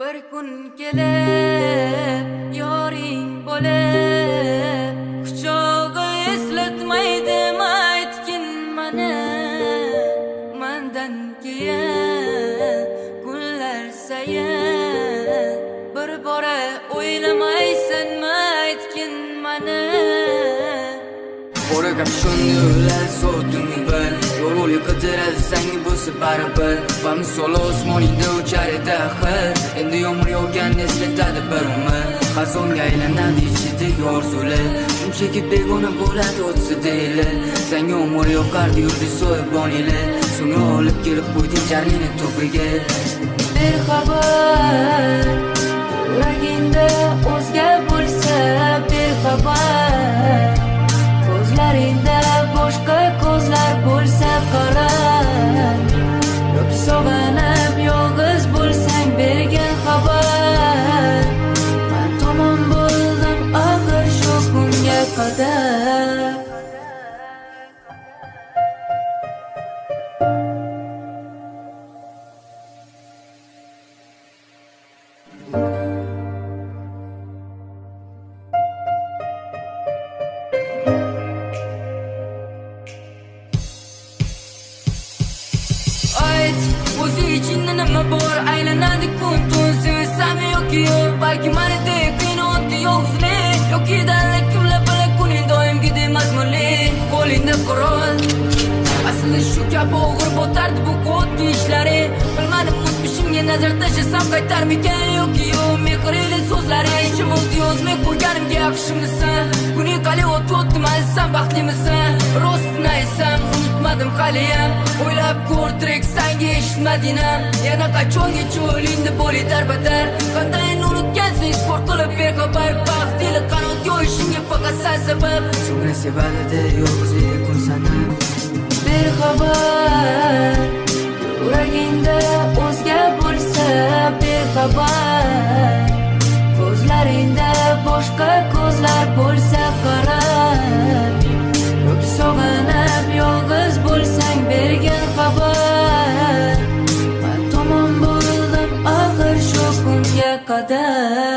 Bir kun kelib yoring bo'lib quchog'i eslatmaydi aytgin mana mendan keyin kunlar sayin bir bora o'ylamaysanmi aytgin mana Bora kapshonni ular so'tun bir yo'l qidiralsang bo'lsa baribir va misol osmoningda uchar edi axir endi yomg'ir yog'gan eslatadi bir umr xazonga aylanadi ichidagi orzular shunchaki begona bo'ladi o'tsa deyli senga yomg'ir yoqardi yurdi so'yboninglar so'ngra olib kelib qo'yding jarlikni to'piga bexabar yuragingda o'zga bo'lsa bexabar ko'zlaringda boshqa ko'zlar bo'lsa qara yoki sog'inib yolg'iz bo'lsang bergin xabar men tomon bo'ldim axir shu kunga qadar o'zi ichingda nima bor aylanadi kun tun sevsami yoki yo'q balki manidek qiyin o'tdi yolg'izlik yoki dalak kimlar bilan kuning doimgidek mazmunli qo'lingda qurol aslida shu kabi og'ir botardi bu kodki ishlari bilmadim o'tmishimga nazar tashlasam qaytarmikan yoki yo'q mehrli so'zlari ichim o'tdi yozmay qo'yganimga yaxshimisan kuning qalay o'tdi maysan baxtlimisan rostini aytsam unutmadim haliyam o'ylab ko'r direk sanga eshitmadinam yana qachongacha o'lingda bo'ling darbatar qandayin unutgansan sport qilib bexabar baxtli qanot yo'yishingga faqat sen sabab so'ngra sevadida yolg'izlik kun sanab bexabar yuragingda o'zga bo'lsa bexabar ko'zlaringda boshqa ko'zlar bo'lsa qara yoki sog'inib yolg'iz bo'lsang bergin xabar men tomon bo'ldim axir shu kunga qadar